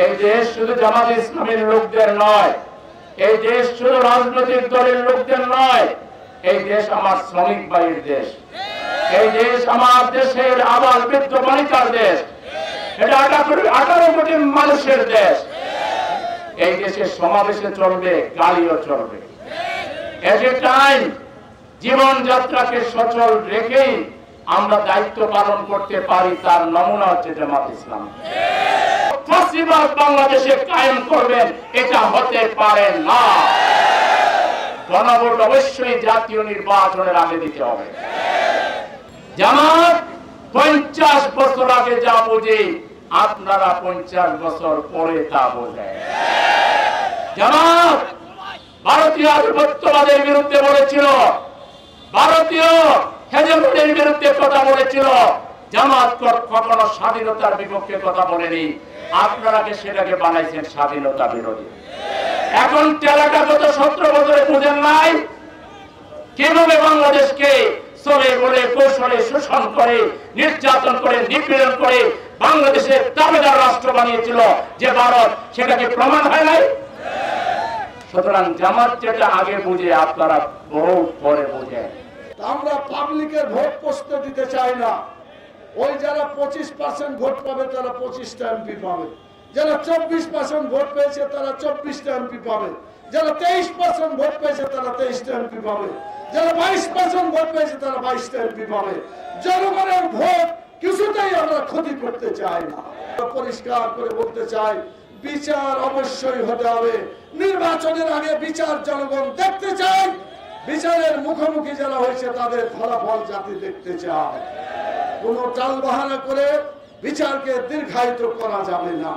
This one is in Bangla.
এই দেশ শুধু জামাত ইসলামের লোকদের নয়, এই দেশ শুধু রাজনৈতিক দলের লোকদের নয়, এই দেশ আমার শ্রমিক ভাইয়ের দেশ, এই দেশ আমার দেশের আবাল বৃদ্ধ বালিকার দেশ, এটা 18 কোটি মানুষের দেশ। এই দেশে সমাবেশে চলবে, গালিও চলবে। এট এ টাইম জীবনযাত্রাকে সচল রেখেই আমরা দায়িত্ব পালন করতে পারি, তার নমুনা হচ্ছে জামাত ইসলাম। ফাঁসিবাদ বাংলাদেশে কায়েম করবেন, এটা হতে পারে না। গণভোট অবশ্যই জাতীয় নির্বাচনের আগে দিতে হবে। জামাত 50 বছর আগে যা বুঝে, আপনারা 50 বছর পরে তা বোঝেন। জামাত ভারতীয় আধিপত্যবাদের বিরুদ্ধে বলেছিল, ভারতীয় হেজেমনির বিরুদ্ধে কথা বলেছিল। জামাত কখনো স্বাধীনতার বিপক্ষে কথা বলেনি। আপনারা সেটাকে বানাইছেন স্বাধীনতা বিরোধী। এখন টেলাটা গত 17 বছরে বুঝেন নাই কিভাবে বাংলাদেশকে চলে বলে কৌশলে শোষণ করে, নির্যাতন করে, নিপীড়ন করে বাংলাদেশের দাবিদার রাষ্ট্র বানিয়েছিল যে ভারত, সেটাকে প্রমাণ হয় নাই। সুতরাং জামাত যেটা আগে বুঝে, আপনারা বহু পরে বুঝেন। আমরা পাবলিকের ভোট পোস্টে দিতে চাই না। ওই যারা 25% ভোট পাবে তারা 25টা এমপি পাবে, যারা 24% ভোট পেয়েছে তারা 24টা এমপি পাবে, যারা 23% ভোট পেয়েছে তারা 23টা এমপি পাবে, যারা 22% ভোট পেয়েছে তারা 22টা এমপি পাবে। জনগণের ভোট কিছুতেই আমরা ক্ষতি করতে চাই না। পরিষ্কার করে বলতে চাই, বিচার অবশ্যই হতে হবে। নির্বাচনের আগে বিচার জনগণ দেখতে চায়, বিচারের মুখোমুখি যারা হয়েছে তাদের ফলাফল জাতি দেখতে চায়। কোনো টালবাহানা করে বিচারকে দীর্ঘায়িত করা যাবে না।